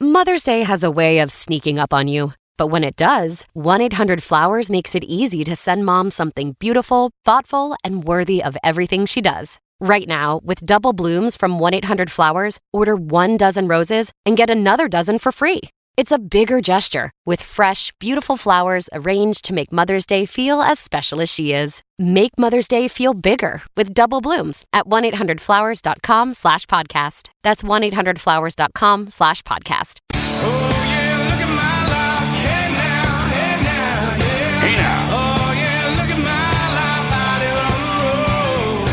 Mother's Day has a way of sneaking up on you. But when it does, 1-800-Flowers makes it easy to send Mom something beautiful, thoughtful, and worthy of everything she does. Right now, with double blooms from 1-800-Flowers, order 1 dozen roses and get another dozen for free. It's a bigger gesture with fresh, beautiful flowers arranged to make Mother's Day feel as special as she is. Make Mother's Day feel bigger with double blooms at 1-800-Flowers.com/podcast. That's 1-800-Flowers.com/podcast. Oh yeah, look at my life. Hey now, hey now, yeah. Hey now. Oh yeah, look at my life out here on the road.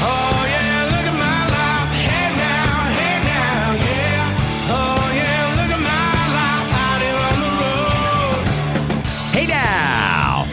Oh yeah, look at my life. Hey now, yeah. Oh yeah, look at my life out here on the road. Hey now!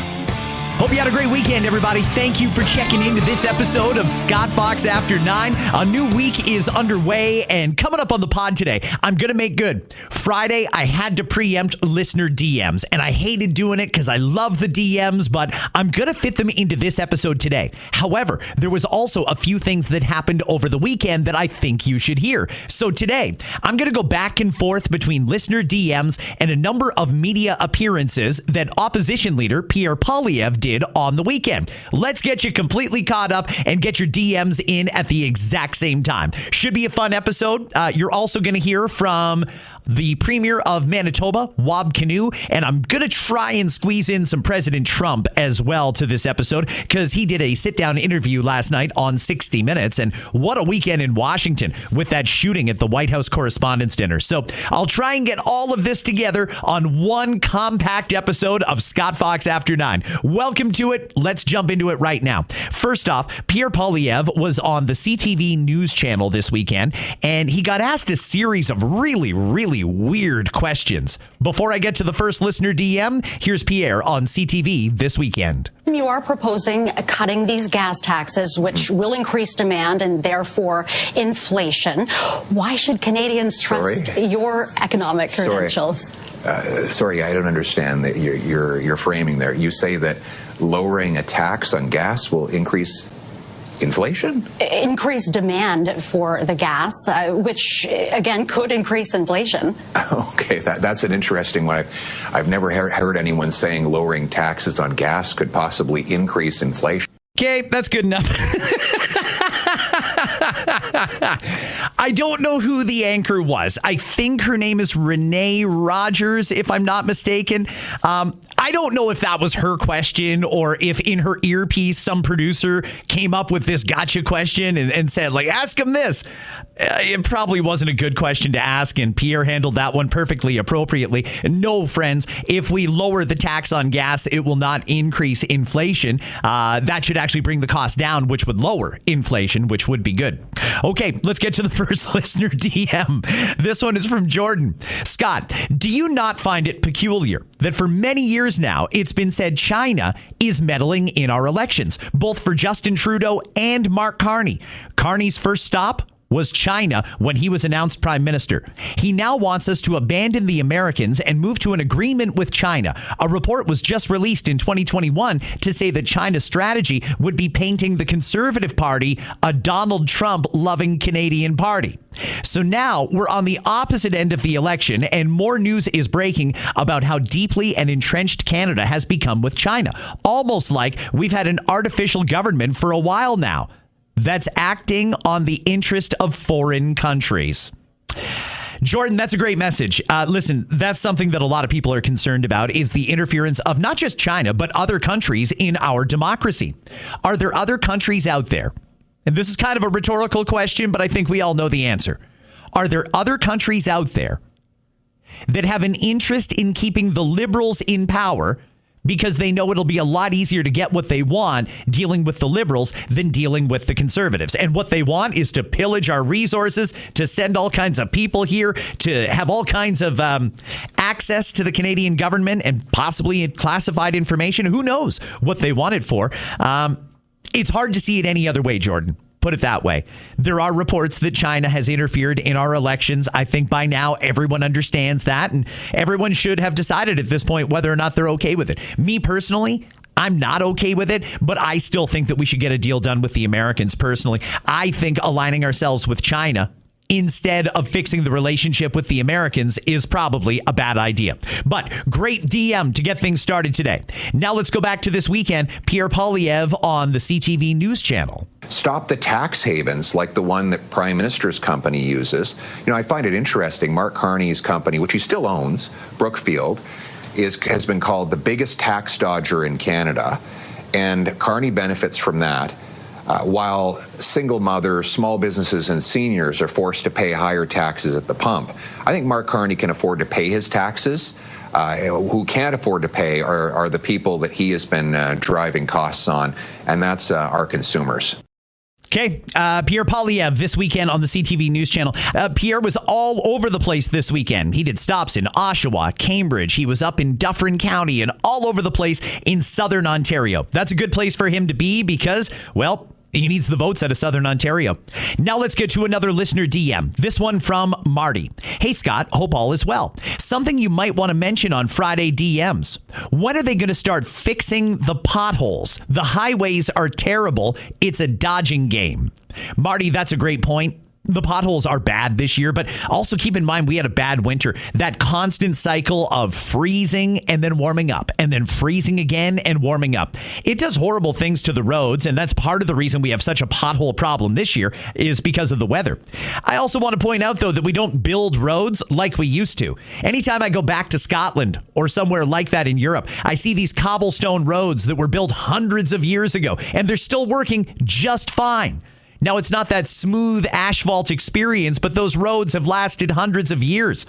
Hope you had a great weekend, everybody. Thank you for checking into this episode of Scott Fox After 9. A new week is underway, and coming up on the pod today, I'm going to make good. Friday, I had to preempt listener DMs, and I hated doing it because I love the DMs, but I'm going to fit them into this episode today. However, there was also a few things that happened over the weekend that I think you should hear. So today, I'm going to go back and forth between listener DMs and a number of media appearances that opposition leader Pierre Poilievre did on the weekend. Let's get you completely caught up and get your DMs in at the exact same time. Should be a fun episode. You're also going to hear from the Premier of Manitoba, Wab Kinew, and I'm going to try and squeeze in some President Trump as well to this episode because he did a sit-down interview last night on 60 Minutes, and what a weekend in Washington with that shooting at the White House Correspondents' Dinner. So I'll try and get all of this together on one compact episode of Scott Fox After 9. Welcome to it. Let's jump into it right now. First off, Pierre Poilievre was on the CTV News channel this weekend, and he got asked a series of really weird questions. Before I get to the first listener DM, here's Pierre on CTV this weekend. You are proposing cutting these gas taxes, which will increase demand and therefore inflation. Why should Canadians trust your economic credentials? Sorry, I don't understand that you're framing there. You say that lowering a tax on gas will increase inflation? Increase demand for the gas, which, again, could increase inflation. Okay, that's an interesting one. I've never heard anyone saying lowering taxes on gas could possibly increase inflation. Okay, that's good enough. I don't know who the anchor was. I think her name is Renee Rogers, if I'm not mistaken. I don't know if that was her question or if in her earpiece some producer came up with this gotcha question and said, like, ask him this. It probably wasn't a good question to ask, and Pierre handled that one perfectly appropriately. No, friends, if we lower the tax on gas, it will not increase inflation. That should actually bring the cost down, which would lower inflation, which would be good. Okay, let's get to the first listener DM. This one is from Jordan. Scott, do you not find it peculiar that for many years now, it's been said China is meddling in our elections, both for Justin Trudeau and Mark Carney? Carney's first stop was China when he was announced prime minister. He now wants us to abandon the Americans and move to an agreement with China. A report was just released in 2021 to say that China's strategy would be painting the Conservative Party a Donald Trump-loving Canadian party. So now we're on the opposite end of the election, and more news is breaking about how deeply and entrenched Canada has become with China. Almost like we've had an artificial government for a while now that's acting on the interest of foreign countries. Jordan, that's a great message. Listen, that's something that a lot of people are concerned about, is the interference of not just China, but other countries in our democracy. Are there other countries out there? And this is kind of a rhetorical question, but I think we all know the answer. Are there other countries out there that have an interest in keeping the Liberals in power because they know it'll be a lot easier to get what they want dealing with the Liberals than dealing with the Conservatives? And what they want is to pillage our resources, to send all kinds of people here, to have all kinds of access to the Canadian government and possibly classified information. Who knows what they want it for? It's hard to see it any other way, Jordan. Put it that way. There are reports that China has interfered in our elections. I think by now everyone understands that, and everyone should have decided at this point whether or not they're okay with it. Me personally, I'm not okay with it, but I still think that we should get a deal done with the Americans personally. I think aligning ourselves with China instead of fixing the relationship with the Americans is probably a bad idea. But great DM to get things started today. Now let's go back to this weekend. Pierre Poilievre on the CTV News Channel. Stop the tax havens like the one that Prime Minister's company uses. I find it interesting. Mark Carney's company, which he still owns, Brookfield, has been called the biggest tax dodger in Canada. And Carney benefits from that. While single mothers, small businesses, and seniors are forced to pay higher taxes at the pump. I think Mark Carney can afford to pay his taxes. Who can't afford to pay are the people that he has been driving costs on, and that's our consumers. Okay, Pierre Poilievre this weekend on the CTV News Channel. Pierre was all over the place this weekend. He did stops in Oshawa, Cambridge. He was up in Dufferin County and all over the place in Southern Ontario. That's a good place for him to be because, well, he needs the votes out of Southern Ontario. Now let's get to another listener DM. This one from Marty. Hey, Scott, hope all is well. Something you might want to mention on Friday DMs. When are they going to start fixing the potholes? The highways are terrible. It's a dodging game. Marty, that's a great point. The potholes are bad this year, but also keep in mind we had a bad winter. That constant cycle of freezing and then warming up and then freezing again and warming up. It does horrible things to the roads, and that's part of the reason we have such a pothole problem this year is because of the weather. I also want to point out, though, that we don't build roads like we used to. Anytime I go back to Scotland or somewhere like that in Europe, I see these cobblestone roads that were built hundreds of years ago, and they're still working just fine. Now, it's not that smooth asphalt experience, but those roads have lasted hundreds of years.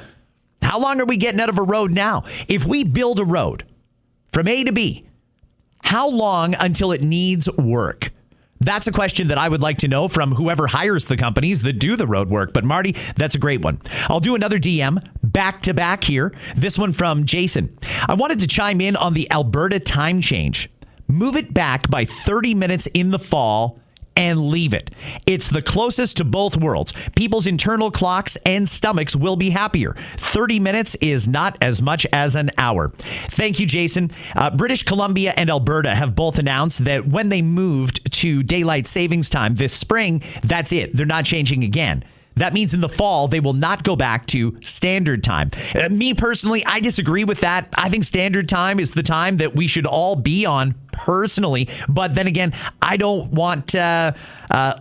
How long are we getting out of a road now? If we build a road from A to B, how long until it needs work? That's a question that I would like to know from whoever hires the companies that do the road work. But Marty, that's a great one. I'll do another DM back to back here. This one from Jason. I wanted to chime in on the Alberta time change. Move it back by 30 minutes in the fall and leave it. It's the closest to both worlds. People's internal clocks and stomachs will be happier. 30 minutes is not as much as an hour. Thank you, Jason. British Columbia and Alberta have both announced that when they moved to daylight savings time this spring, that's it. They're not changing again. That means in the fall, they will not go back to standard time. Me personally, I disagree with that. I think standard time is the time that we should all be on personally. But then again, I don't want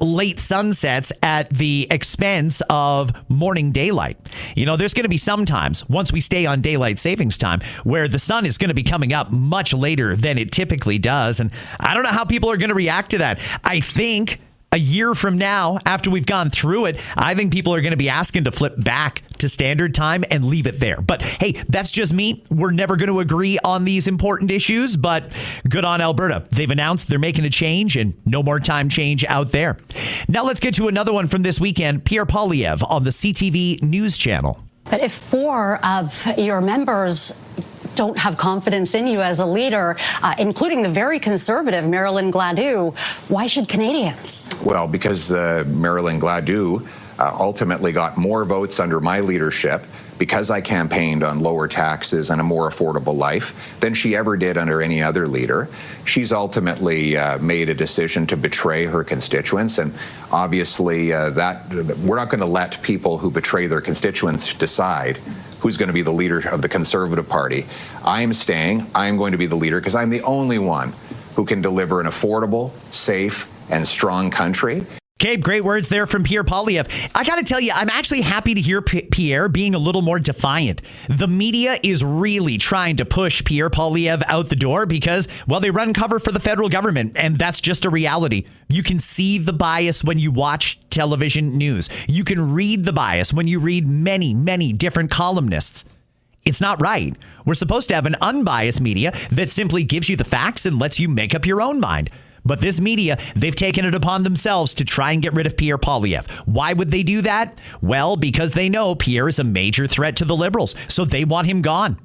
late sunsets at the expense of morning daylight. There's going to be some times once we stay on daylight savings time where the sun is going to be coming up much later than it typically does. And I don't know how people are going to react to that. I think a year from now, after we've gone through it, I think people are going to be asking to flip back to standard time and leave it there. But hey, that's just me. We're never going to agree on these important issues, but good on Alberta. They've announced they're making a change and no more time change out there. Now let's get to another one from this weekend. Pierre Poilievre on the CTV News Channel. But if 4 of your members don't have confidence in you as a leader, including the very conservative Marilyn Gladu, why should Canadians? Well, because Marilyn Gladu ultimately got more votes under my leadership because I campaigned on lower taxes and a more affordable life than she ever did under any other leader. She's ultimately made a decision to betray her constituents, and obviously that we're not going to let people who betray their constituents decide who's going to be the leader of the Conservative Party. I am staying. I'm going to be the leader because I'm the only one who can deliver an affordable, safe, and strong country. Okay, great words there from Pierre Poilievre. I got to tell you, I'm actually happy to hear Pierre being a little more defiant. The media is really trying to push Pierre Poilievre out the door because, well, they run cover for the federal government, and that's just a reality. You can see the bias when you watch television news. You can read the bias when you read many, many different columnists. It's not right. We're supposed to have an unbiased media that simply gives you the facts and lets you make up your own mind. But this media, they've taken it upon themselves to try and get rid of Pierre Poilievre. Why would they do that? Well, because they know Pierre is a major threat to the Liberals, so they want him gone.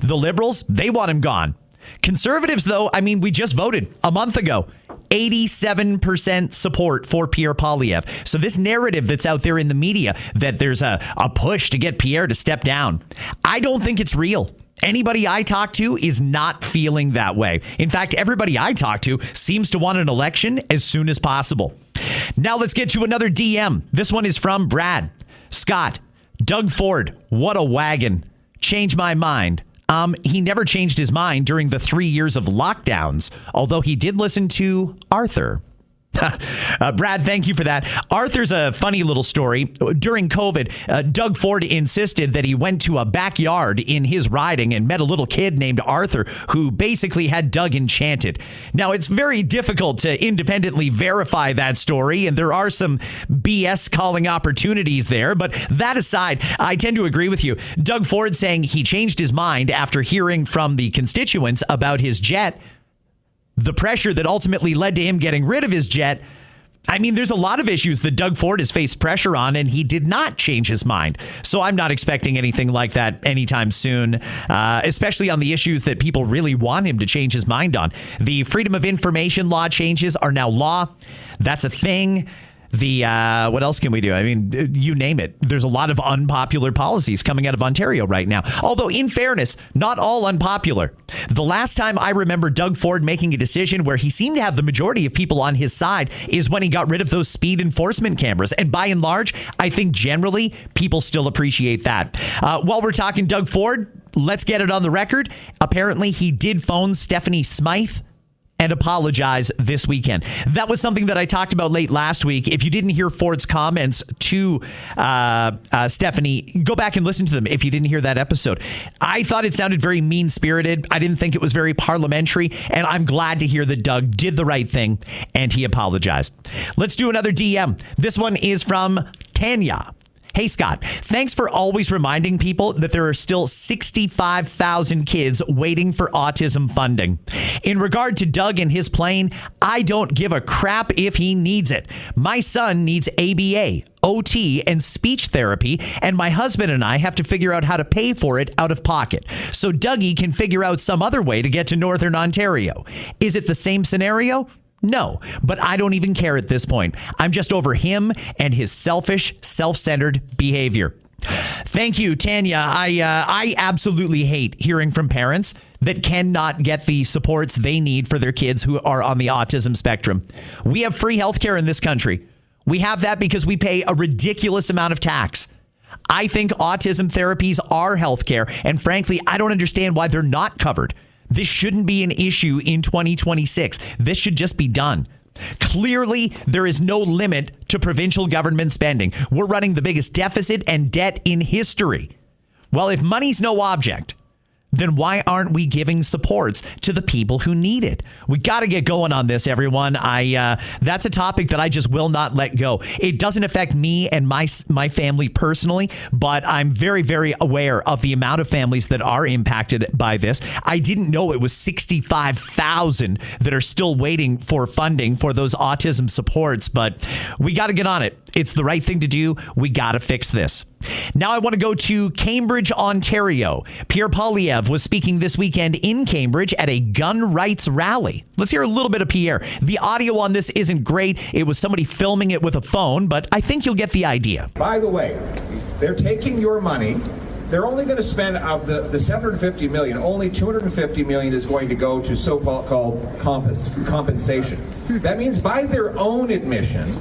The Liberals, they want him gone. Conservatives, though, we just voted a month ago. 87% support for Pierre Poilievre. So this narrative that's out there in the media that there's a push to get Pierre to step down, I don't think it's real. Anybody I talk to is not feeling that way. In fact, everybody I talk to seems to want an election as soon as possible. Now let's get to another DM. This one is from Brad. Scott, Doug Ford, what a wagon. Change my mind. He never changed his mind during the 3 years of lockdowns, although he did listen to Arthur. Brad, thank you for that. Arthur's a funny little story. During COVID, Doug Ford insisted that he went to a backyard in his riding and met a little kid named Arthur who basically had Doug enchanted. Now, it's very difficult to independently verify that story, and there are some BS calling opportunities there. But that aside, I tend to agree with you. Doug Ford saying he changed his mind after hearing from the constituents about his jet. The pressure that ultimately led to him getting rid of his jet. I mean, there's a lot of issues that Doug Ford has faced pressure on, and he did not change his mind. So I'm not expecting anything like that anytime soon, especially on the issues that people really want him to change his mind on. The Freedom of Information law changes are now law. That's a thing. What else can we do? I mean, you name it. There's a lot of unpopular policies coming out of Ontario right now. Although, in fairness, not all unpopular. The last time I remember Doug Ford making a decision where he seemed to have the majority of people on his side is when he got rid of those speed enforcement cameras. And by and large, I think generally people still appreciate that. While we're talking Doug Ford, let's get it on the record. Apparently, he did phone Stephanie Smythe and apologize this weekend. That was something that I talked about late last week. If you didn't hear Ford's comments to Stephanie, go back and listen to them if you didn't hear that episode. I thought it sounded very mean-spirited. I didn't think it was very parliamentary, and I'm glad to hear that Doug did the right thing and he apologized. Let's do another DM. This one is from Tanya. Hey, Scott, thanks for always reminding people that there are still 65,000 kids waiting for autism funding. In regard to Doug and his plane, I don't give a crap if he needs it. My son needs ABA, OT, and speech therapy, and my husband and I have to figure out how to pay for it out of pocket. So Dougie can figure out some other way to get to Northern Ontario. Is it the same scenario? No, but I don't even care at this point. I'm just over him and his selfish, self-centered behavior. Thank you, Tanya. I absolutely hate hearing from parents that cannot get the supports they need for their kids who are on the autism spectrum. We have free healthcare in this country. We have that because we pay a ridiculous amount of tax. I think autism therapies are healthcare, and frankly, I don't understand why they're not covered. This shouldn't be an issue in 2026. This should just be done. Clearly, there is no limit to provincial government spending. We're running the biggest deficit and debt in history. Well, if money's no object, then why aren't we giving supports to the people who need it? We got to get going on this, everyone. That's a topic that I just will not let go. It doesn't affect me and my family personally, but I'm very, very aware of the amount of families that are impacted by this. I didn't know it was 65,000 that are still waiting for funding for those autism supports, but we got to get on it. It's the right thing to do. We got to fix this. Now I want to go to Cambridge, Ontario. Pierre Poilievre was speaking this weekend in Cambridge at a gun rights rally. Let's hear a little bit of Pierre. The audio on this isn't great. It was somebody filming it with a phone, but I think you'll get the idea. By the way, they're taking your money. They're only going to spend of the $750 million, only $250 million is going to go to so-called compensation. That means by their own admission,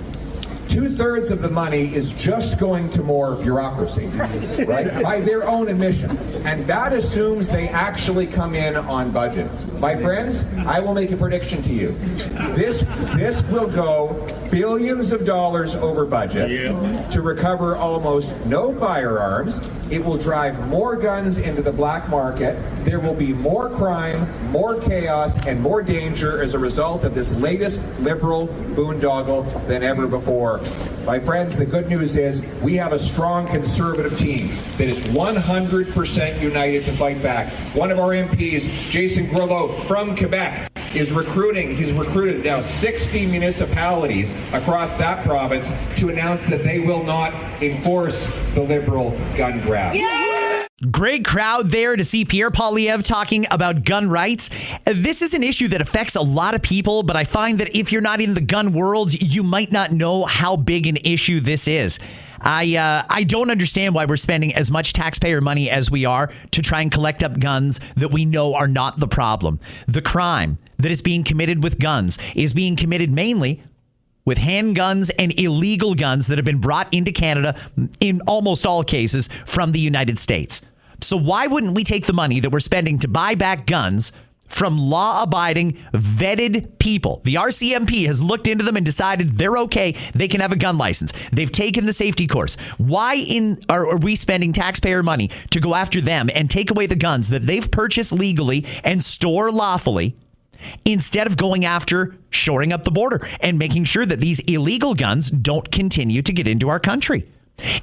2/3 of the money is just going to more bureaucracy, right? By their own admission. And that assumes they actually come in on budget. My friends, I will make a prediction to you. This will go billions of dollars over budget to recover almost no firearms. It will drive more guns into the black market. There will be more crime, more chaos, and more danger as a result of this latest liberal boondoggle than ever before. My friends, the good news is we have a strong conservative team that is 100% united to fight back. One of our MPs, Jason Grillo from Quebec, is recruiting. He's recruited now 60 municipalities across that province to announce that they will not enforce the liberal gun grab. Great crowd there to see Pierre Poilievre talking about gun rights. This is an issue that affects a lot of people, but I find that if you're not in the gun world, you might not know how big an issue this is. I don't understand why we're spending as much taxpayer money as we are to try and collect up guns that we know are not the problem. The crime that is being committed with guns is being committed mainly with handguns and illegal guns that have been brought into Canada in almost all cases from the United States. So why wouldn't we take the money that we're spending to buy back guns from law-abiding, vetted people? The RCMP has looked into them and decided they're okay. They can have a gun license. They've taken the safety course. Why are we spending taxpayer money to go after them and take away the guns that they've purchased legally and store lawfully, instead of going after shoring up the border and making sure that these illegal guns don't continue to get into our country?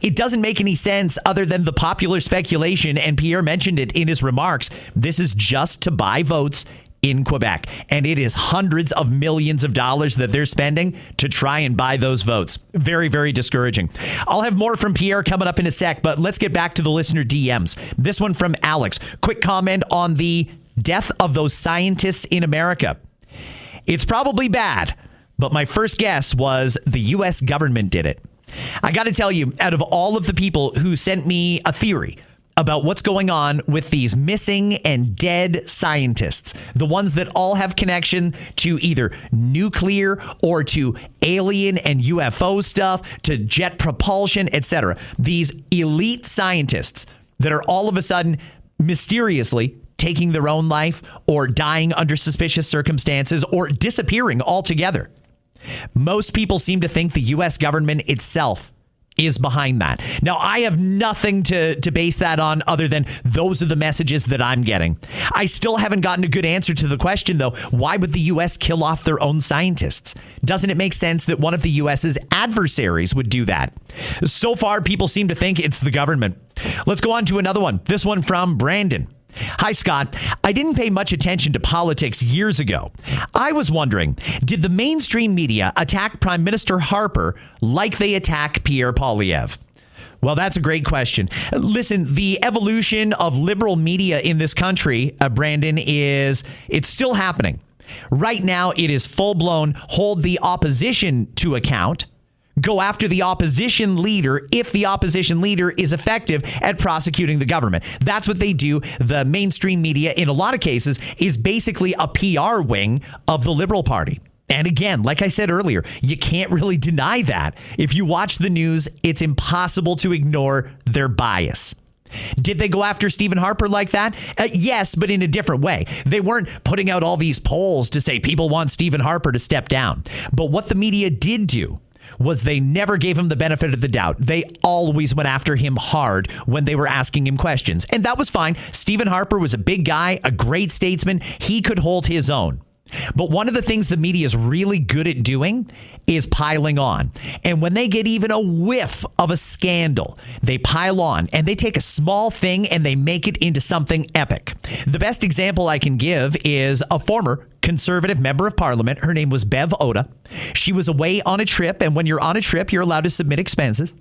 It doesn't make any sense other than the popular speculation, and Pierre mentioned it in his remarks. This is just to buy votes in Quebec, and it is hundreds of millions of dollars that they're spending to try and buy those votes. Very, very discouraging. I'll have more from Pierre coming up in a sec, but let's get back to the listener DMs. This one from Alex. Quick comment on the death of those scientists in America. It's probably bad, but my first guess was the U.S. government did it. I got to tell you, out of all of the people who sent me a theory about what's going on with these missing and dead scientists, the ones that all have connection to either nuclear or to alien and UFO stuff, to jet propulsion, etc., these elite scientists that are all of a sudden mysteriously taking their own life or dying under suspicious circumstances or disappearing altogether. Most people seem to think the U.S. government itself is behind that. Now, I have nothing to base that on other than those are the messages that I'm getting. I still haven't gotten a good answer to the question, though. Why would the U.S. kill off their own scientists? Doesn't it make sense that one of the U.S.'s adversaries would do that? So far, people seem to think it's the government. Let's go on to another one. This one from Brandon. Hi, Scott. I didn't pay much attention to politics years ago. I was wondering, did the mainstream media attack Prime Minister Harper like they attack Pierre Poilievre? Well, that's a great question. Listen, the evolution of liberal media in this country, Brandon, it's still happening. Right now, it is full-blown hold the opposition to account. Go after the opposition leader if the opposition leader is effective at prosecuting the government. That's what they do. The mainstream media, in a lot of cases, is basically a PR wing of the Liberal Party. And again, like I said earlier, you can't really deny that. If you watch the news, it's impossible to ignore their bias. Did they go after Stephen Harper like that? Yes, but in a different way. They weren't putting out all these polls to say people want Stephen Harper to step down. But what the media did do was they never gave him the benefit of the doubt. They always went after him hard when they were asking him questions. And that was fine. Stephen Harper was a big guy, a great statesman. He could hold his own. But one of the things the media is really good at doing is piling on. And when they get even a whiff of a scandal, they pile on and they take a small thing and they make it into something epic. The best example I can give is a former Conservative member of Parliament. Her name was Bev Oda. She was away on a trip, and when you're on a trip, you're allowed to submit expenses.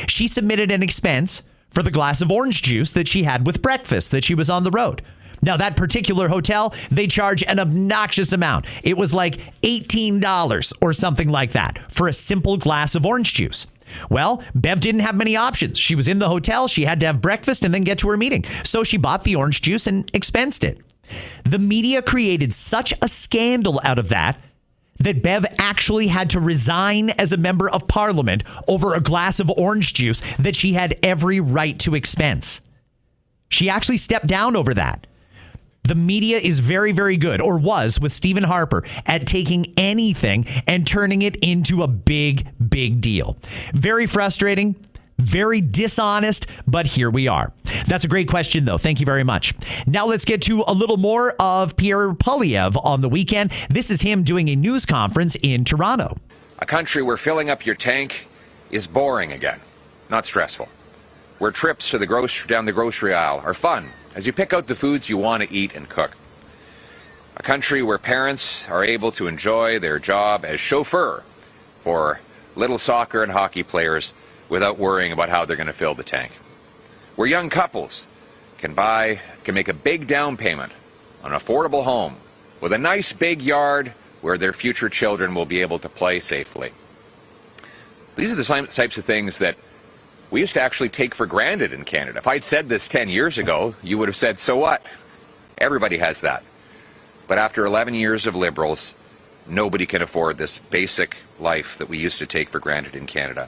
She submitted an expense for the glass of orange juice that she had with breakfast that she was on the road. Now, that particular hotel, they charge an obnoxious amount. It was like $18 or something like that for a simple glass of orange juice. Well, Bev didn't have many options. She was in the hotel. She had to have breakfast and then get to her meeting. So she bought the orange juice and expensed it. The media created such a scandal out of that Bev actually had to resign as a member of Parliament over a glass of orange juice that she had every right to expense. She actually stepped down over that. The media is very, very good, or was with Stephen Harper, at taking anything and turning it into a big, big deal. Very frustrating, very dishonest, but here we are. That's a great question, though. Thank you very much. Now let's get to a little more of Pierre Poilievre on the weekend. This is him doing a news conference in Toronto. A country where filling up your tank is boring again, not stressful. Where trips to down the grocery aisle are fun as you pick out the foods you want to eat and cook. A country where parents are able to enjoy their job as chauffeur for little soccer and hockey players without worrying about how they're going to fill the tank. Where young couples can make a big down payment on an affordable home with a nice big yard where their future children will be able to play safely. These are the types of things that we used to actually take for granted in Canada. If I'd said this 10 years ago, you would have said, so what? Everybody has that. But after 11 years of Liberals, nobody can afford this basic life that we used to take for granted in Canada.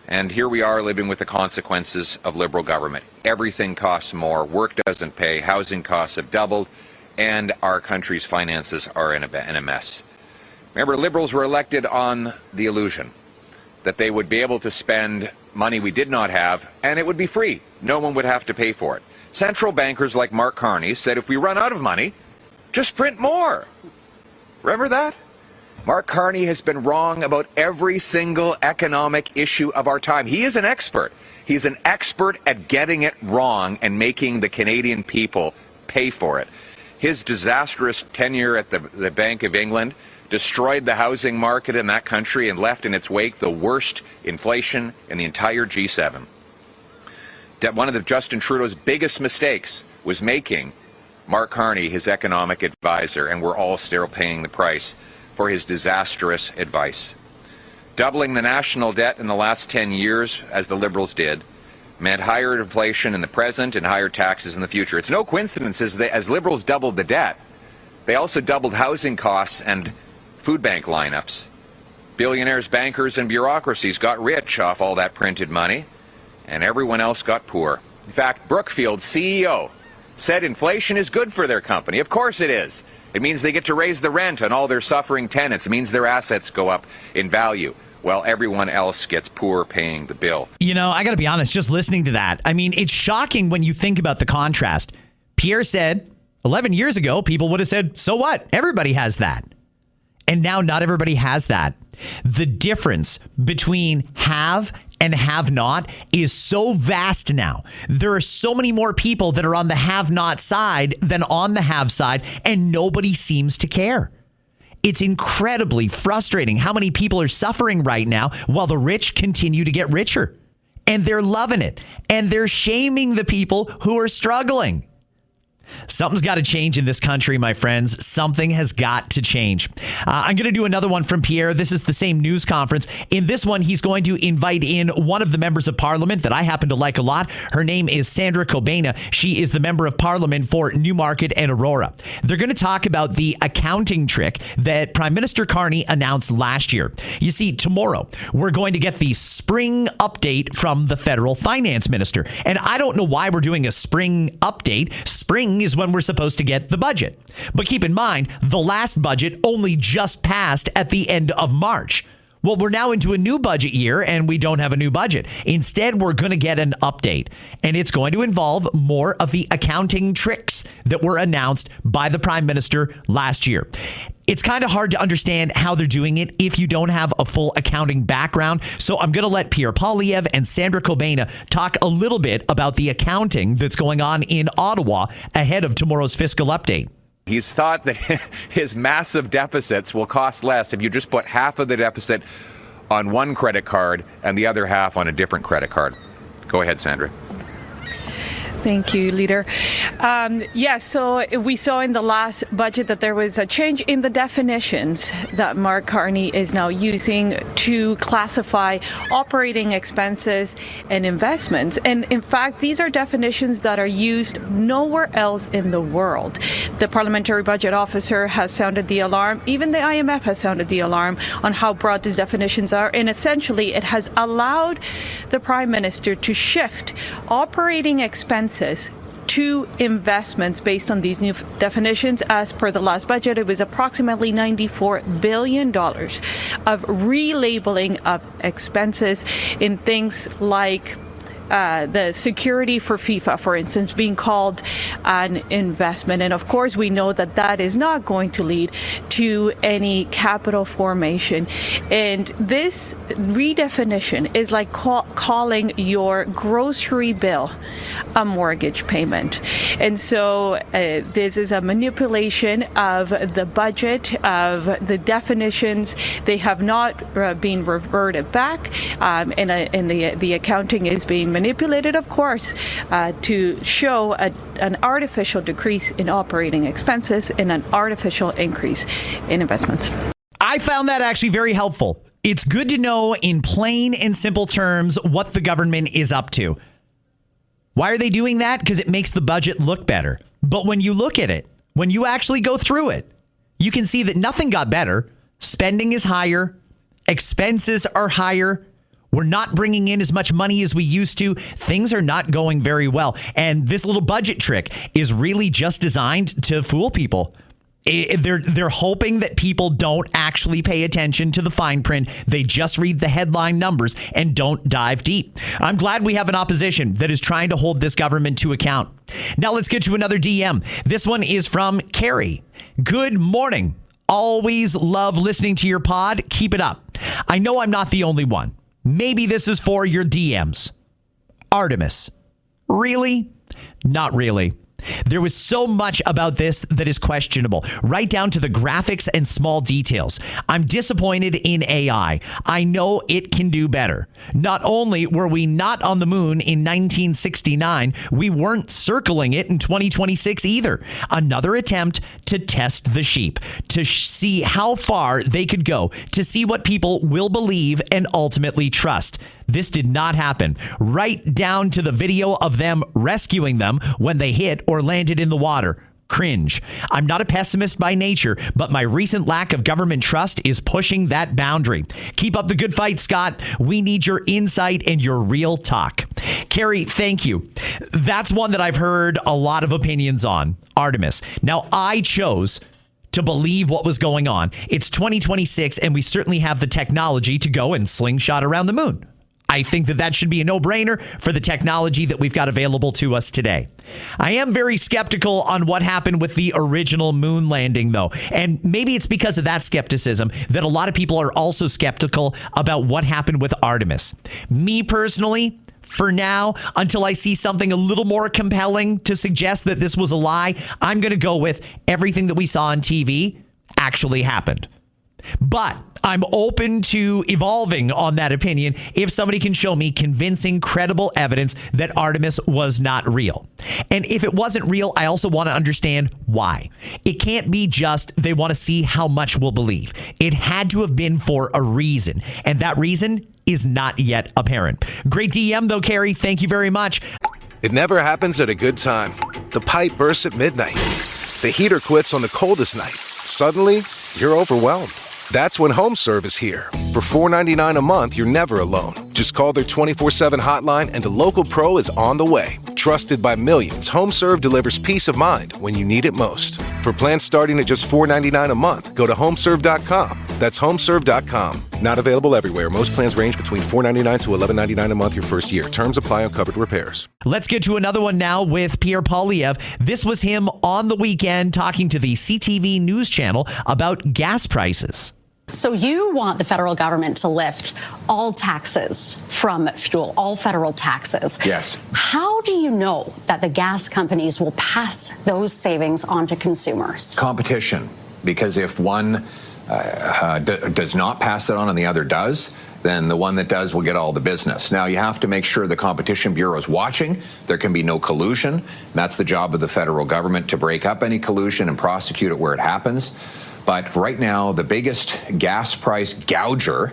And here we are living with the consequences of Liberal government. Everything costs more, work doesn't pay, housing costs have doubled, and our country's finances are in a mess. Remember, Liberals were elected on the illusion that they would be able to spend money we did not have, and it would be free. No one would have to pay for it. Central bankers like Mark Carney said if we run out of money, just print more. Remember that? Mark Carney has been wrong about every single economic issue of our time. He is an expert. He's an expert at getting it wrong and making the Canadian people pay for it. His disastrous tenure at the Bank of England destroyed the housing market in that country and left in its wake the worst inflation in the entire G7. One of Justin Trudeau's biggest mistakes was making Mark Carney his economic advisor, and we're all still paying the price for his disastrous advice. Doubling the national debt in the last 10 years, as the Liberals did, meant higher inflation in the present and higher taxes in the future. It's no coincidence as Liberals doubled the debt, they also doubled housing costs and food bank lineups. Billionaires, bankers, and bureaucracies got rich off all that printed money, and everyone else got poor. In fact, Brookfield's CEO said inflation is good for their company. Of course it is. It means they get to raise the rent on all their suffering tenants. It means their assets go up in value, while everyone else gets poor paying the bill. You know, I got to be honest, just listening to that, I mean, it's shocking when you think about the contrast. Pierre said 11 years ago, people would have said, so what? Everybody has that. And now not everybody has that. The difference between have and have not is so vast now. There are so many more people that are on the have not side than on the have side, and nobody seems to care. It's incredibly frustrating how many people are suffering right now while the rich continue to get richer. And they're loving it. And they're shaming the people who are struggling. Something's got to change in this country, my friends. Something has got to change. I'm going to do another one from Pierre. This is the same news conference. In this one, he's going to invite in one of the members of parliament that I happen to like a lot. Her name is Sandra Cobain. She is the member of parliament for Newmarket and Aurora. They're going to talk about the accounting trick that Prime Minister Carney announced last year. You see, tomorrow, we're going to get the spring update from the federal finance minister. And I don't know why we're doing a spring update. Spring is when we're supposed to get the budget. But keep in mind, the last budget only just passed at the end of March. Well, we're now into a new budget year and we don't have a new budget. Instead, we're going to get an update, and it's going to involve more of the accounting tricks that were announced by the Prime Minister last year. It's kind of hard to understand how they're doing it if you don't have a full accounting background. So I'm going to let Pierre Poilievre and Sandra Cobain talk a little bit about the accounting that's going on in Ottawa ahead of tomorrow's fiscal update. He's thought that his massive deficits will cost less if you just put half of the deficit on one credit card and the other half on a different credit card. Go ahead, Sandra. Thank you, Leader. So we saw in the last budget that there was a change in the definitions that Mark Carney is now using to classify operating expenses and investments. And in fact, these are definitions that are used nowhere else in the world. The Parliamentary Budget Officer has sounded the alarm. Even the IMF has sounded the alarm on how broad these definitions are. And essentially, it has allowed the Prime Minister to shift operating expenses to investments based on these new definitions. As per the last budget, it was approximately $94 billion of relabeling of expenses in things like the security for FIFA, for instance, being called an investment. And of course, we know that that is not going to lead to any capital formation. And this redefinition is like calling your grocery bill a mortgage payment. And so this is a manipulation of the budget, of the definitions. They have not been reverted back, and the accounting is being manipulated, of course, to show an artificial decrease in operating expenses and an artificial increase in investments. I found that actually very helpful. It's good to know in plain and simple terms what the government is up to. Why are they doing that? Because it makes the budget look better. But when you look at it, when you actually go through it, you can see that nothing got better. Spending is higher. Expenses are higher. We're not bringing in as much money as we used to. Things are not going very well. And this little budget trick is really just designed to fool people. They're hoping that people don't actually pay attention to the fine print. They just read the headline numbers and don't dive deep. I'm glad we have an opposition that is trying to hold this government to account. Now let's get to another DM. This one is from Carrie. Good morning. Always love listening to your pod. Keep it up. I know I'm not the only one. Maybe this is for your DMs. Artemis. Really? Not really. There was so much about this that is questionable, right down to the graphics and small details. I'm disappointed in AI. I know it can do better. Not only were we not on the moon in 1969, we weren't circling it in 2026 either. Another attempt to test the sheep, to see how far they could go, to see what people will believe and ultimately trust. This did not happen. Right down to the video of them rescuing them when they hit or landed in the water. Cringe. I'm not a pessimist by nature, but my recent lack of government trust is pushing that boundary. Keep up the good fight, Scott. We need your insight and your real talk. Carrie, thank you. That's one that I've heard a lot of opinions on. Artemis. Now, I chose to believe what was going on. It's 2026, and we certainly have the technology to go and slingshot around the moon. I think that should be a no-brainer for the technology that we've got available to us today. I am very skeptical on what happened with the original moon landing, though. And maybe it's because of that skepticism that a lot of people are also skeptical about what happened with Artemis. Me personally, for now, until I see something a little more compelling to suggest that this was a lie, I'm going to go with everything that we saw on TV actually happened. But I'm open to evolving on that opinion if somebody can show me convincing, credible evidence that Artemis was not real. And if it wasn't real, I also want to understand why. It can't be just they want to see how much we'll believe. It had to have been for a reason, and that reason is not yet apparent. Great DM, though, Carrie. Thank you very much. It never happens at a good time. The pipe bursts at midnight. The heater quits on the coldest night. Suddenly, you're overwhelmed. That's when HomeServe is here. For $4.99 a month, you're never alone. Just call their 24/7 hotline and a local pro is on the way. Trusted by millions, HomeServe delivers peace of mind when you need it most. For plans starting at just $4.99 a month, go to HomeServe.com. That's HomeServe.com. Not available everywhere. Most plans range between $4.99 to $11.99 a month your first year. Terms apply on covered repairs. Let's get to another one now with Pierre Poilievre. This was him on the weekend talking to the CTV News channel about gas prices. So you want the federal government to lift all taxes from fuel, all federal taxes. Yes. How do you know that the gas companies will pass those savings on to consumers? Competition. Because if one does not pass it on and the other does, then the one that does will get all the business. Now, you have to make sure the Competition Bureau is watching. There can be no collusion. That's the job of the federal government, to break up any collusion and prosecute it where it happens. But right now, the biggest gas price gouger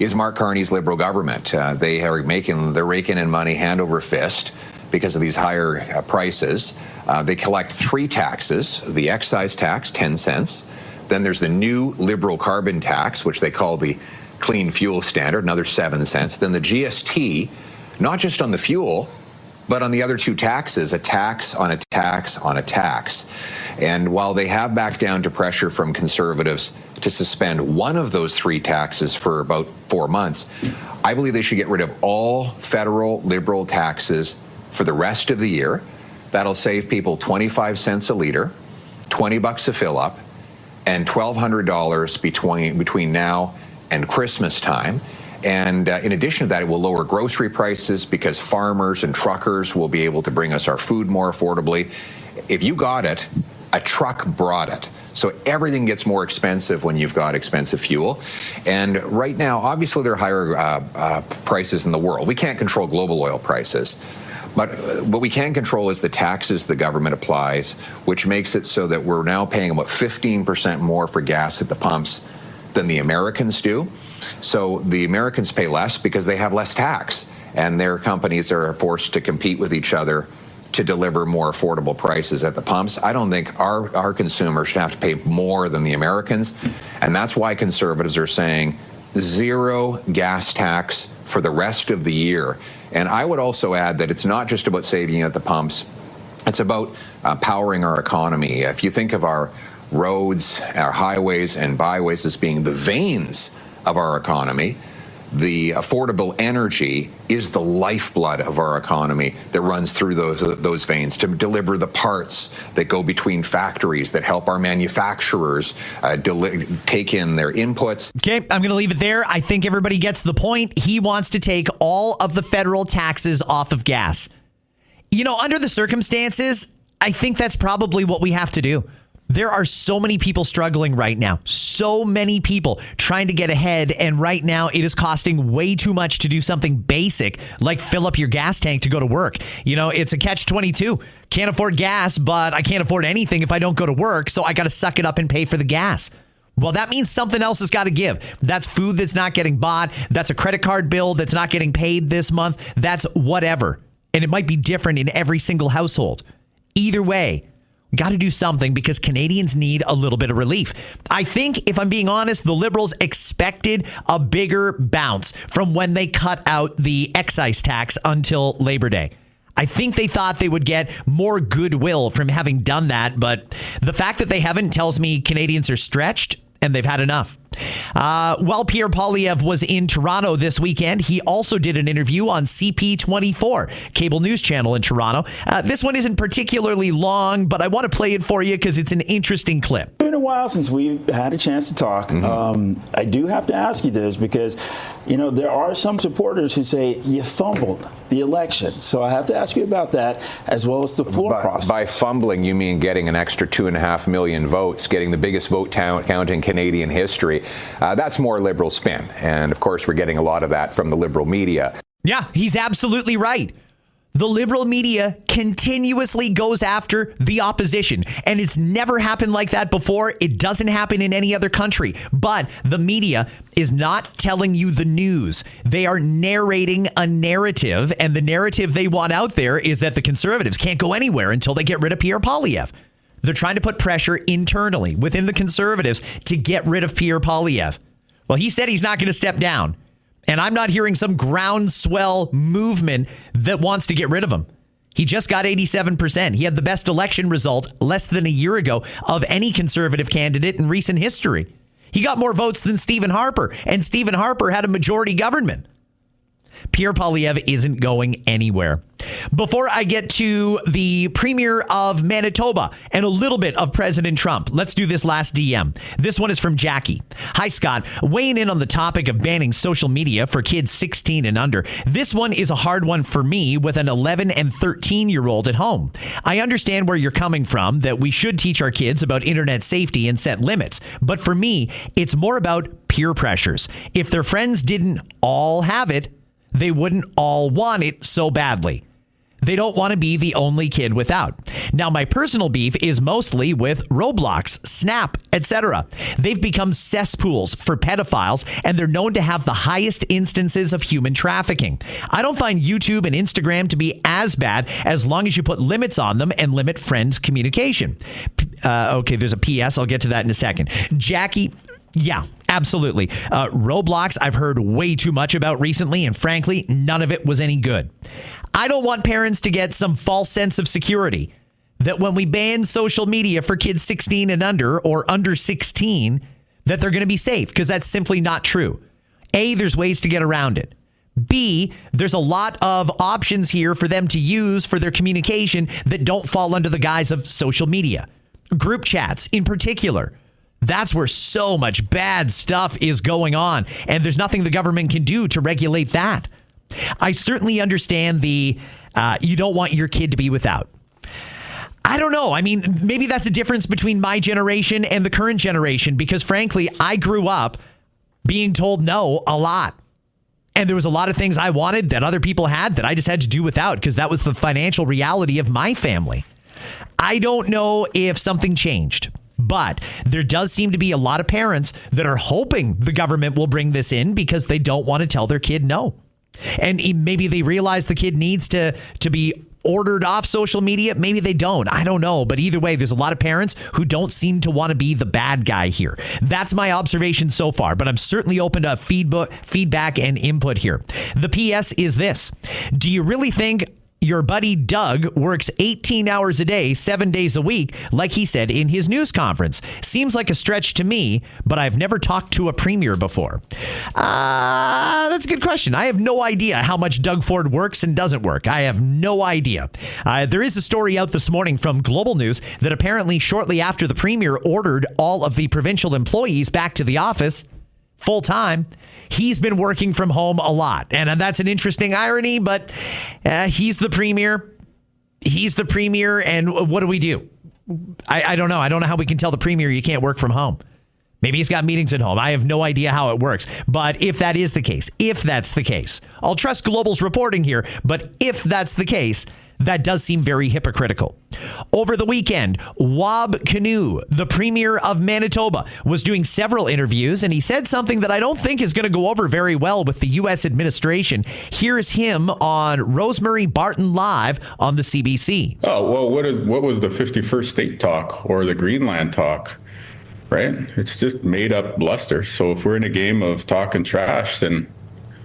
is Mark Carney's Liberal government. They're raking in money hand over fist because of these higher prices. They collect three taxes: the excise tax, 10 cents. Then there's the new Liberal carbon tax, which they call the clean fuel standard, another 7 cents. Then the GST, not just on the fuel, but on the other two taxes, a tax on a tax on a tax. And while they have backed down to pressure from Conservatives to suspend one of those three taxes for about 4 months, I believe they should get rid of all federal Liberal taxes for the rest of the year. That'll save people 25 cents a liter, $20 a fill up, and $1,200 between now and Christmas time. And in addition to that, it will lower grocery prices because farmers and truckers will be able to bring us our food more affordably. If you got it, a truck brought it. So everything gets more expensive when you've got expensive fuel. And right now, obviously, there are higher prices in the world. We can't control global oil prices. But what we can control is the taxes the government applies, which makes it so that we're now paying about 15% more for gas at the pumps than the Americans do. So the Americans pay less because they have less tax, and their companies are forced to compete with each other to deliver more affordable prices at the pumps. I don't think our consumers should have to pay more than the Americans. And that's why conservatives are saying zero gas tax for the rest of the year. And I would also add that it's not just about saving at the pumps. It's about powering our economy. If you think of our roads, our highways and byways as being the veins of our economy, the affordable energy is the lifeblood of our economy that runs through those veins to deliver the parts that go between factories that help our manufacturers take in their inputs. Okay, I'm going to leave it there. I think everybody gets the point. He wants to take all of the federal taxes off of gas. You know, under the circumstances, I think that's probably what we have to do. There are so many people struggling right now. So many people trying to get ahead. And right now it is costing way too much to do something basic like fill up your gas tank to go to work. You know, it's a catch-22. Can't afford gas, but I can't afford anything if I don't go to work. So I got to suck it up and pay for the gas. Well, that means something else has got to give. That's food that's not getting bought. That's a credit card bill that's not getting paid this month. That's whatever. And it might be different in every single household. Either way, got to do something because Canadians need a little bit of relief. I think, if I'm being honest, the Liberals expected a bigger bounce from when they cut out the excise tax until Labor Day. I think they thought they would get more goodwill from having done that, but the fact that they haven't tells me Canadians are stretched and they've had enough. While Pierre Poilievre was in Toronto this weekend, he also did an interview on CP24, cable news channel in Toronto. This one isn't particularly long, but I want to play it for you because it's an interesting clip. It's been a while since we've had a chance to talk. I do have to ask you this because, you know, there are some supporters who say you fumbled the election. So I have to ask you about that as well as the floor process. By fumbling, you mean getting an extra 2.5 million votes, getting the biggest vote count in Canadian history. That's more Liberal spin. And of course, we're getting a lot of that from the Liberal media. Yeah, he's absolutely right. The Liberal media continuously goes after the opposition, and it's never happened like that before. It doesn't happen in any other country. But the media is not telling you the news. They are narrating a narrative, and the narrative they want out there is that the Conservatives can't go anywhere until they get rid of Pierre Poilievre. They're trying to put pressure internally within the Conservatives to get rid of Pierre Poilievre. Well, he said he's not going to step down. And I'm not hearing some groundswell movement that wants to get rid of him. He just got 87%. He had the best election result less than a year ago of any Conservative candidate in recent history. He got more votes than Stephen Harper, and Stephen Harper had a majority government. Pierre Poilievre isn't going anywhere. Before I get to the Premier of Manitoba and a little bit of President Trump, let's do this last DM. This one is from Jackie. Hi, Scott. Weighing in on the topic of banning social media for kids 16 and under. This one is a hard one for me with an 11 and 13-year-old at home. I understand where you're coming from, that we should teach our kids about internet safety and set limits. But for me, it's more about peer pressures. If their friends didn't all have it, they wouldn't all want it so badly. They don't want to be the only kid without. Now, my personal beef is mostly with Roblox, Snap, etc. They've become cesspools for pedophiles, and they're known to have the highest instances of human trafficking. I don't find YouTube and Instagram to be as bad as long as you put limits on them and limit friends' communication. Okay, there's a PS. I'll get to that in a second. Jackie, yeah, absolutely. Roblox, I've heard way too much about recently, and frankly, none of it was any good. I don't want parents to get some false sense of security that when we ban social media for kids 16 and under or under 16, that they're going to be safe, because that's simply not true. A, there's ways to get around it. B, there's a lot of options here for them to use for their communication that don't fall under the guise of social media. Group chats in particular. That's where so much bad stuff is going on, and there's nothing the government can do to regulate that. I certainly understand the you don't want your kid to be without. I don't know. I mean, maybe that's a difference between my generation and the current generation, because frankly, I grew up being told no a lot. And there was a lot of things I wanted that other people had that I just had to do without, because that was the financial reality of my family. I don't know if something changed, but there does seem to be a lot of parents that are hoping the government will bring this in because they don't want to tell their kid no. And maybe they realize the kid needs to be ordered off social media. Maybe they don't. I don't know. But either way, there's a lot of parents who don't seem to want to be the bad guy here. That's my observation so far, but I'm certainly open to feedback and input here. The PS is this. Do you really think your buddy Doug works 18 hours a day, 7 days a week, like he said in his news conference? Seems like a stretch to me, but I've never talked to a premier before. That's a good question. I have no idea how much Doug Ford works and doesn't work. I have no idea. There is a story out this morning from Global News that apparently shortly after the premier ordered all of the provincial employees back to the office full time, he's been working from home a lot. And that's an interesting irony, but he's the premier. He's the premier. And what do we do? I don't know. I don't know how we can tell the premier you can't work from home. Maybe he's got meetings at home. I have no idea how it works. But if that is the case, I'll trust Global's reporting here. But if that's the case, that does seem very hypocritical. Over the weekend, Wab Kinew, the premier of Manitoba, was doing several interviews, and he said something that I don't think is going to go over very well with the U.S. administration. Here's him on Rosemary Barton Live on the CBC. Oh, well, what was the 51st state talk or the Greenland talk, right? It's just made up bluster. So if we're in a game of talking trash, then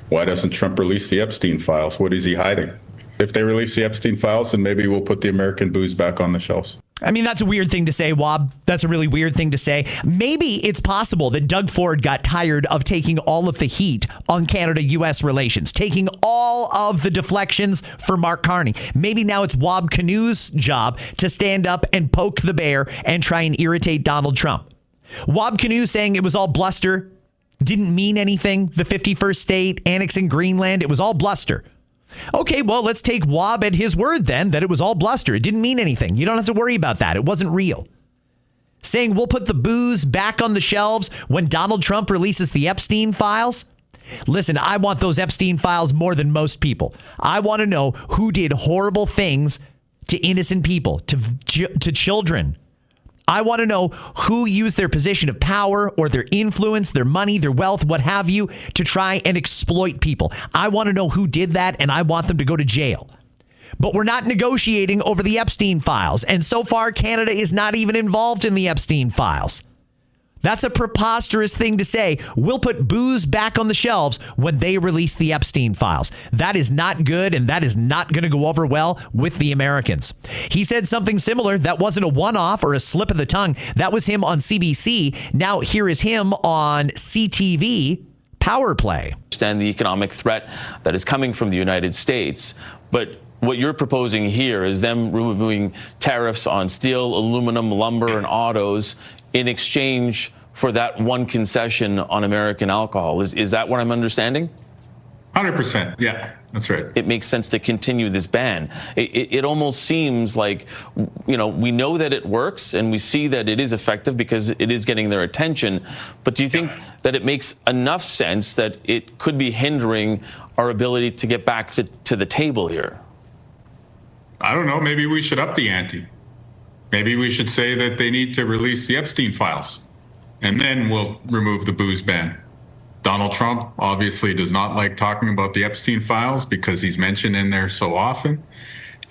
why doesn't Trump release the Epstein files? What is he hiding? If they release the Epstein files, then maybe we'll put the American booze back on the shelves. I mean, that's a weird thing to say, Wab. That's a really weird thing to say. Maybe it's possible that Doug Ford got tired of taking all of the heat on Canada-U.S. relations, taking all of the deflections for Mark Carney. Maybe now it's Wab Kinew's job to stand up and poke the bear and try and irritate Donald Trump. Wab Kinew saying it was all bluster, didn't mean anything. The 51st state, annexing Greenland, it was all bluster. Okay, well, let's take Wab at his word then that it was all bluster. It didn't mean anything. You don't have to worry about that. It wasn't real. Saying we'll put the booze back on the shelves when Donald Trump releases the Epstein files. Listen, I want those Epstein files more than most people. I want to know who did horrible things to innocent people, to children. I want to know who used their position of power or their influence, their money, their wealth, what have you, to try and exploit people. I want to know who did that, and I want them to go to jail. But we're not negotiating over the Epstein files. And so far, Canada is not even involved in the Epstein files. That's a preposterous thing to say. We'll put booze back on the shelves when they release the Epstein files. That is not good, and that is not going to go over well with the Americans. He said something similar. That wasn't a one-off or a slip of the tongue. That was him on CBC. Now here is him on CTV Power Play. Understand the economic threat that is coming from the United States, but what you're proposing here is them removing tariffs on steel, aluminum, lumber, and autos in exchange for that one concession on American alcohol. Is that what I'm understanding? 100%. Yeah, that's right. It makes sense to continue this ban. It almost seems like, we know that it works and we see that it is effective because it is getting their attention. But do you think that it makes enough sense that it could be hindering our ability to get back to the table here? I don't know. Maybe we should up the ante. Maybe we should say that they need to release the Epstein files, and then we'll remove the booze ban. Donald Trump obviously does not like talking about the Epstein files because he's mentioned in there so often,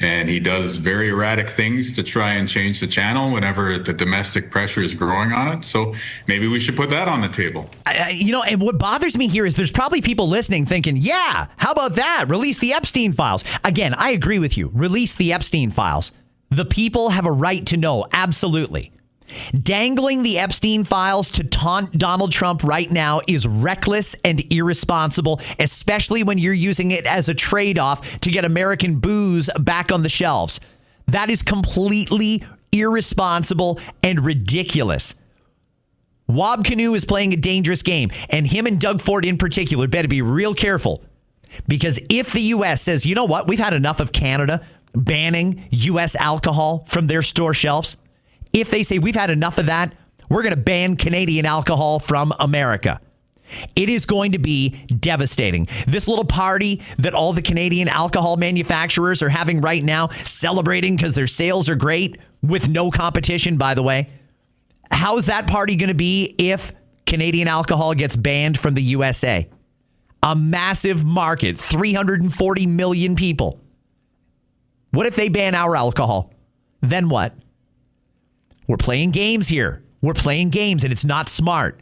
and he does very erratic things to try and change the channel whenever the domestic pressure is growing on it. So maybe we should put that on the table. And what bothers me here is there's probably people listening thinking, yeah, how about that? Release the Epstein files. Again, I agree with you. Release the Epstein files. The people have a right to know. Absolutely. Dangling the Epstein files to taunt Donald Trump right now is reckless and irresponsible, especially when you're using it as a trade-off to get American booze back on the shelves. That is completely irresponsible and ridiculous. Wab Kinew is playing a dangerous game, and him and Doug Ford in particular better be real careful. Because if the U.S. says, you know what, we've had enough of Canada banning U.S. alcohol from their store shelves, if they say we've had enough of that, we're going to ban Canadian alcohol from America. It is going to be devastating. This little party that all the Canadian alcohol manufacturers are having right now, celebrating because their sales are great with no competition, by the way. How's that party going to be if Canadian alcohol gets banned from the USA? A massive market, 340 million people. What if they ban our alcohol? Then what? We're playing games here. We're playing games, and it's not smart.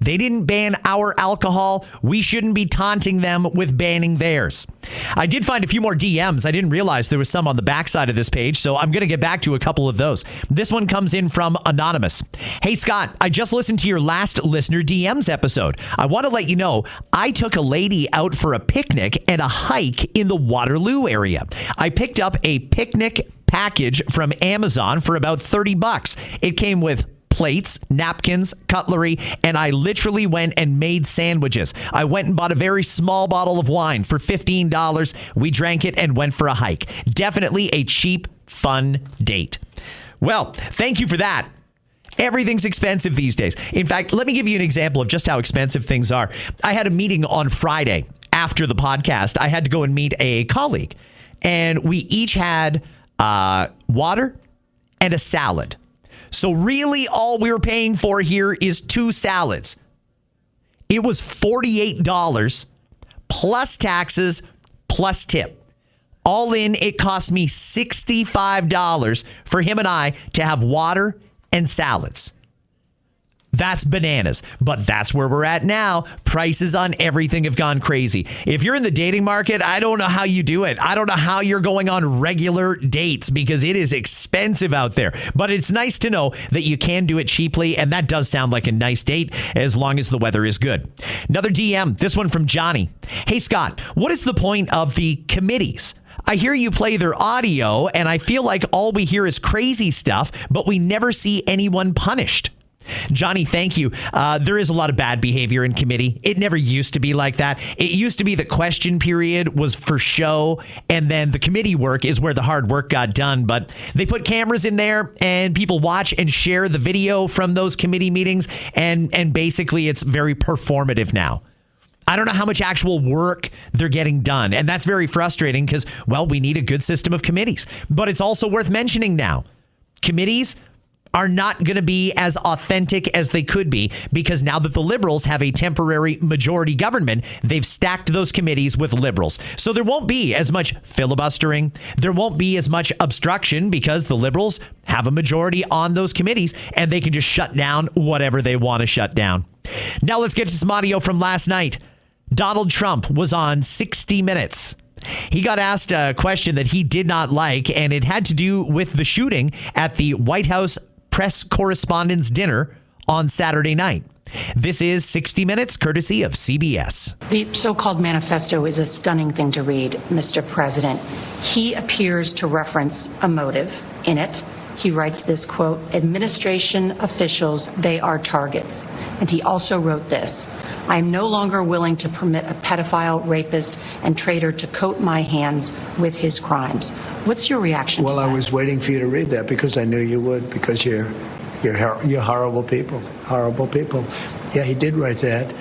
They didn't ban our alcohol. We shouldn't be taunting them with banning theirs. I did find a few more DMs. I didn't realize there was some on the backside of this page, so I'm going to get back to a couple of those. This one comes in from Anonymous. Hey, Scott, I just listened to your last listener DMs episode. I want to let you know I took a lady out for a picnic and a hike in the Waterloo area. I picked up a picnic package from Amazon for about $30. It came with plates, napkins, cutlery, and I literally went and made sandwiches. I went and bought a very small bottle of wine for $15. We drank it and went for a hike. Definitely a cheap, fun date. Well, thank you for that. Everything's expensive these days. In fact, let me give you an example of just how expensive things are. I had a meeting on Friday after the podcast. I had to go and meet a colleague, and we each had water and a salad. So really all we were paying for here is 2 salads. It was $48 plus taxes plus tip. All in, it cost me $65 for him and I to have water and salads. That's bananas, but that's where we're at now. Prices on everything have gone crazy. If you're in the dating market, I don't know how you do it. I don't know how you're going on regular dates because it is expensive out there. But it's nice to know that you can do it cheaply, and that does sound like a nice date as long as the weather is good. Another DM, this one from Johnny. Hey, Scott, what is the point of the committees? I hear you play their audio, and I feel like all we hear is crazy stuff, but we never see anyone punished. Johnny, thank you. There is a lot of bad behavior in committee. It never used to be like that. It used to be the question period was for show, and then the committee work is where the hard work got done. But they put cameras in there, and people watch and share the video from those committee meetings, and basically it's very performative now. I don't know how much actual work they're getting done, and that's very frustrating because, well, we need a good system of committees. But it's also worth mentioning now, committees are not going to be as authentic as they could be because now that the Liberals have a temporary majority government, they've stacked those committees with Liberals. So there won't be as much filibustering. There won't be as much obstruction because the Liberals have a majority on those committees and they can just shut down whatever they want to shut down. Now let's get to some audio from last night. Donald Trump was on 60 Minutes. He got asked a question that he did not like, and it had to do with the shooting at the White House press correspondents' dinner on Saturday night. This is 60 Minutes, courtesy of CBS. The so-called manifesto is a stunning thing to read, Mr. President. He appears to reference a motive in it. He writes this, quote, administration officials, they are targets. And he also wrote this, I am no longer willing to permit a pedophile, rapist, and traitor to coat my hands with his crimes. What's your reaction to that? Well, I was waiting for you to read that because I knew you would, because you're horrible people, horrible people. Yeah, he did write that.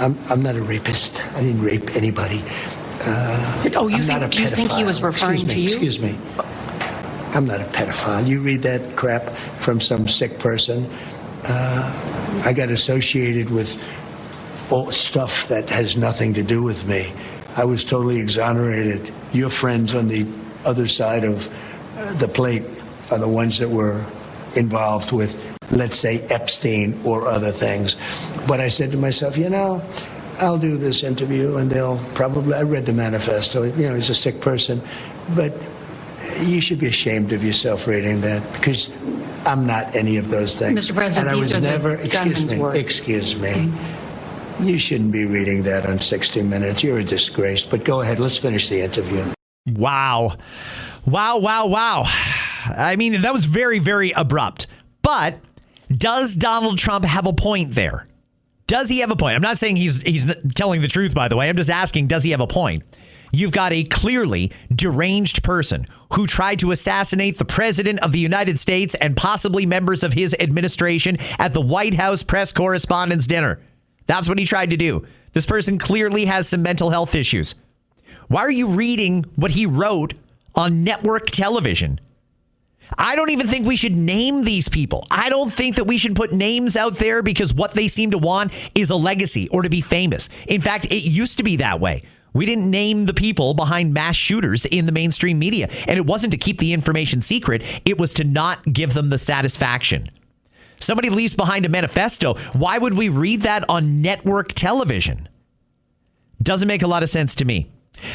I'm not a rapist. I didn't rape anybody. Do you think he was referring to you? Excuse me. I'm not a pedophile. You read that crap from some sick person. I got associated with all stuff that has nothing to do with me. I was totally exonerated. Your friends on the other side of the plate are the ones that were involved with, let's say, Epstein or other things. But I said to myself, I'll do this interview and they'll probably, I read the manifesto, he's a sick person, but you should be ashamed of yourself reading that because I'm not any of those things. Mr. President, and I was never, words. Excuse me. You shouldn't be reading that on 60 Minutes. You're a disgrace. But go ahead. Let's finish the interview. Wow. I mean, that was very, very abrupt. But does Donald Trump have a point there? Does he have a point? I'm not saying he's telling the truth, by the way. I'm just asking, does he have a point? You've got a clearly deranged person who tried to assassinate the president of the United States and possibly members of his administration at the White House press correspondents' dinner. That's what he tried to do. This person clearly has some mental health issues. Why are you reading what he wrote on network television? I don't even think we should name these people. I don't think that we should put names out there because what they seem to want is a legacy or to be famous. In fact, it used to be that way. We didn't name the people behind mass shooters in the mainstream media. And it wasn't to keep the information secret. It was to not give them the satisfaction. Somebody leaves behind a manifesto. Why would we read that on network television? Doesn't make a lot of sense to me.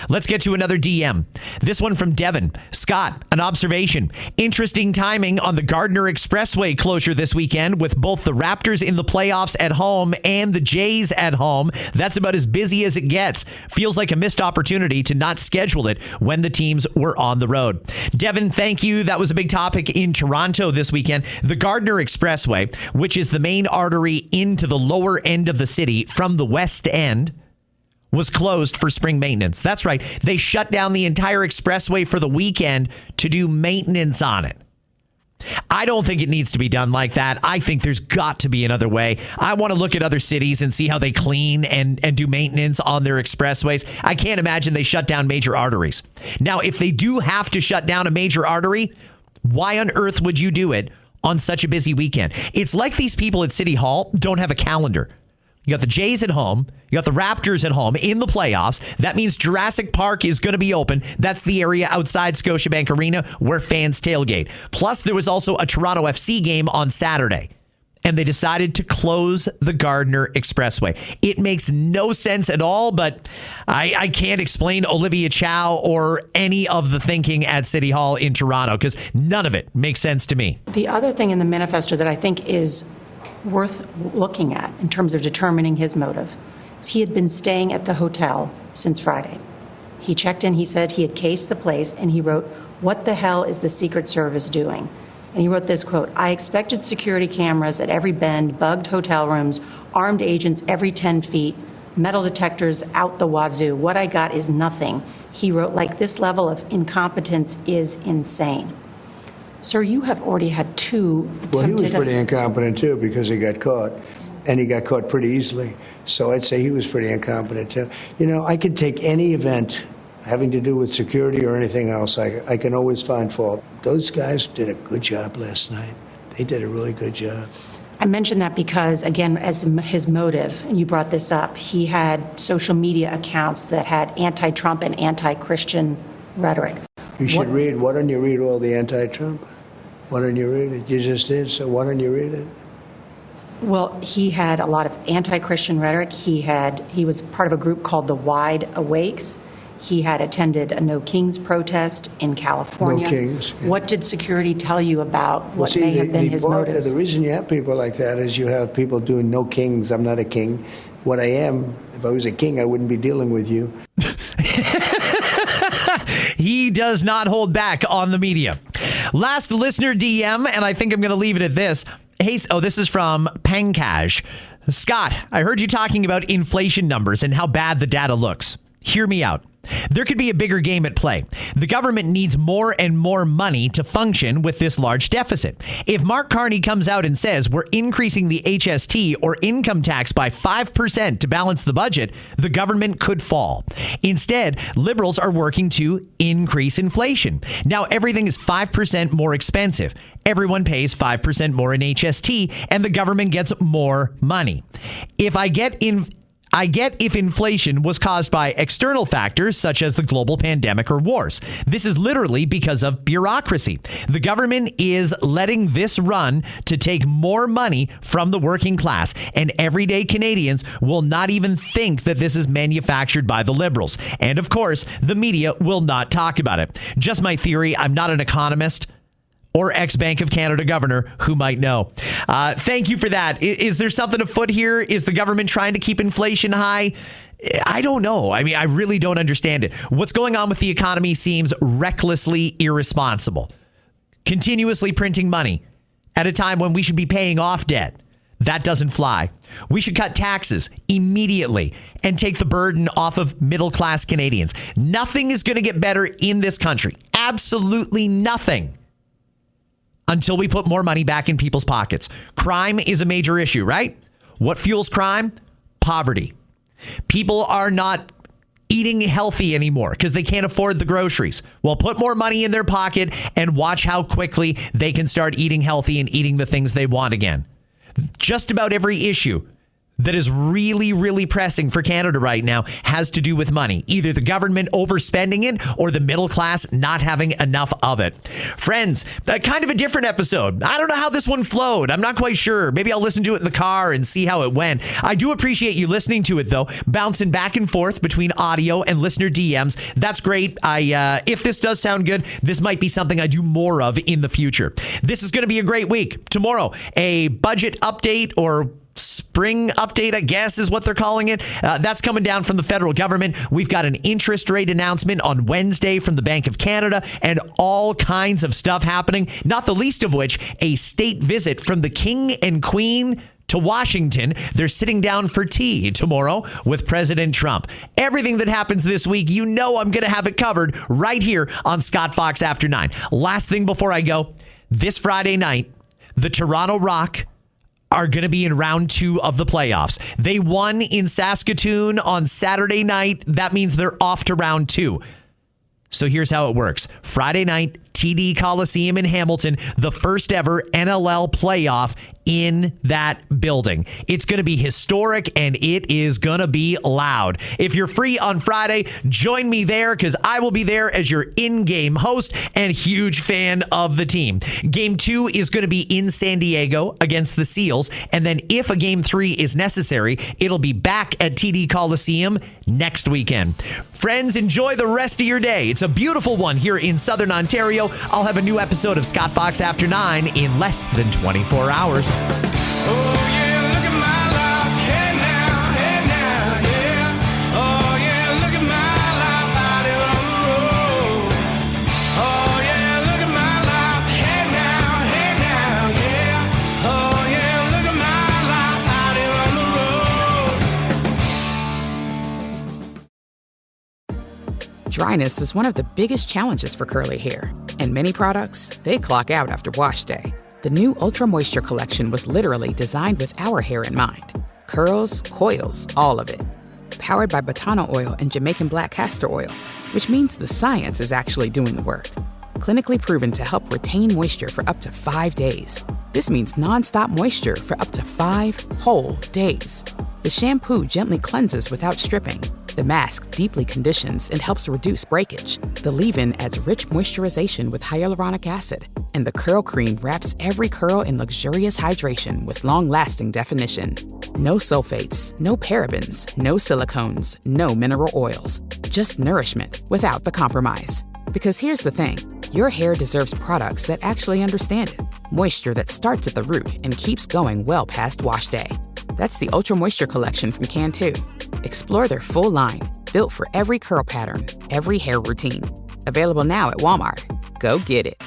Let's get to another DM. This one from Devin. Scott, an observation. Interesting timing on the Gardner Expressway closure this weekend with both the Raptors in the playoffs at home and the Jays at home. That's about as busy as it gets. Feels like a missed opportunity to not schedule it when the teams were on the road. Devin, thank you. That was a big topic in Toronto this weekend. The Gardner Expressway, which is the main artery into the lower end of the city from the west end, was closed for spring maintenance. That's right. They shut down the entire expressway for the weekend to do maintenance on it. I don't think it needs to be done like that. I think there's got to be another way. I want to look at other cities and see how they clean and do maintenance on their expressways. I can't imagine they shut down major arteries. Now, if they do have to shut down a major artery, why on earth would you do it on such a busy weekend? It's like these people at City Hall don't have a calendar. You got the Jays at home. You got the Raptors at home in the playoffs. That means Jurassic Park is going to be open. That's the area outside Scotiabank Arena where fans tailgate. Plus, there was also a Toronto FC game on Saturday, and they decided to close the Gardner Expressway. It makes no sense at all, but I can't explain Olivia Chow or any of the thinking at City Hall in Toronto because none of it makes sense to me. The other thing in the manifesto that I think is worth looking at in terms of determining his motive is he had been staying at the hotel since Friday. He checked in, he said he had cased the place, and he wrote, "What the hell is the Secret Service doing?" And he wrote this quote, "I expected security cameras at every bend, bugged hotel rooms, armed agents every 10 feet, metal detectors out the wazoo. What I got is nothing." He wrote, like, this level of incompetence is insane. Sir, you have already had two attempted... Well, he was pretty incompetent, too, because he got caught. And he got caught pretty easily. So I'd say he was pretty incompetent, too. You know, I could take any event having to do with security or anything else. I can always find fault. Those guys did a good job last night. They did a really good job. I mention that because, again, as his motive, and you brought this up, he had social media accounts that had anti-Trump and anti-Christian rhetoric. You should read. Why don't you read all the anti-Trump? Why don't you read it? You just did, so why don't you read it? Well, he had a lot of anti-Christian rhetoric. He was part of a group called the Wide Awakes. He had attended a No Kings protest in California. No Kings. Yeah. What did security tell you about what may have been his motives? The reason you have people like that is you have people doing no kings. I'm not a king. What I am, if I was a king, I wouldn't be dealing with you. He does not hold back on the media. Last listener DM, and I think I'm going to leave it at this. Hey, this is from Pankaj. Scott, I heard you talking about inflation numbers and how bad the data looks. Hear me out. There could be a bigger game at play. The government needs more and more money to function with this large deficit. If Mark Carney comes out and says we're increasing the HST or income tax by 5% to balance the budget, the government could fall. Instead, liberals are working to increase inflation. Now everything is 5% more expensive. Everyone pays 5% more in HST and the government gets more money. I get if inflation was caused by external factors such as the global pandemic or wars. This is literally because of bureaucracy. The government is letting this run to take more money from the working class, and everyday Canadians will not even think that this is manufactured by the Liberals. And of course, the media will not talk about it. Just my theory. I'm not an economist or ex-Bank of Canada governor who might know. Thank you for that. Is there something afoot here? Is the government trying to keep inflation high? I don't know. I mean, I really don't understand it. What's going on with the economy seems recklessly irresponsible. Continuously printing money at a time when we should be paying off debt. That doesn't fly. We should cut taxes immediately and take the burden off of middle-class Canadians. Nothing is going to get better in this country. Absolutely nothing. Until we put more money back in people's pockets. Crime is a major issue, right? What fuels crime? Poverty. People are not eating healthy anymore because they can't afford the groceries. Well, put more money in their pocket and watch how quickly they can start eating healthy and eating the things they want again. Just about every issue that is really, really pressing for Canada right now has to do with money. Either the government overspending it or the middle class not having enough of it. Friends, kind of a different episode. I don't know how this one flowed. I'm not quite sure. Maybe I'll listen to it in the car and see how it went. I do appreciate you listening to it, though, bouncing back and forth between audio and listener DMs. That's great. If this does sound good, this might be something I do more of in the future. This is going to be a great week. Tomorrow, a budget update or spring update, I guess is what they're calling it. That's coming down from the federal government. We've got an interest rate announcement on Wednesday from the Bank of Canada and all kinds of stuff happening, not the least of which a state visit from the King and Queen to Washington. They're sitting down for tea tomorrow with President Trump. Everything that happens this week, you know I'm going to have it covered right here on Scott Fox After 9. Last thing before I go, this Friday night, the Toronto Rock are going to be in round 2 of the playoffs. They won in Saskatoon on Saturday night. That means they're off to round 2. So here's how it works. Friday night, TD Coliseum in Hamilton, the first ever NLL playoff in that building. It's going to be historic and it is going to be loud. If you're free on Friday, join me there because I will be there as your in-game host and huge fan of the team. Game 2 is going to be in San Diego against the Seals. And then if a game 3 is necessary, it'll be back at TD Coliseum next weekend. Friends, enjoy the rest of your day. It's a beautiful one here in Southern Ontario. I'll have a new episode of Scott Fox After 9 in less than 24 hours. Oh yeah, look at my life, hey now, yeah. Oh yeah, look at my life out here on the road. Oh yeah, look at my life, hey now, yeah. Oh yeah, look at my life out here on the road. Dryness is one of the biggest challenges for curly hair, and many products, they clock out after wash day. The new Ultra Moisture collection was literally designed with our hair in mind. Curls, coils, all of it. Powered by Botana oil and Jamaican black castor oil, which means the science is actually doing the work. Clinically proven to help retain moisture for up to 5 days. This means nonstop moisture for up to 5 whole days. The shampoo gently cleanses without stripping. The mask deeply conditions and helps reduce breakage. The leave-in adds rich moisturization with hyaluronic acid. And the curl cream wraps every curl in luxurious hydration with long-lasting definition. No sulfates, no parabens, no silicones, no mineral oils. Just nourishment without the compromise. Because here's the thing, your hair deserves products that actually understand it. Moisture that starts at the root and keeps going well past wash day. That's the Ultra Moisture collection from Cantu. Explore their full line, built for every curl pattern, every hair routine. Available now at Walmart. Go get it.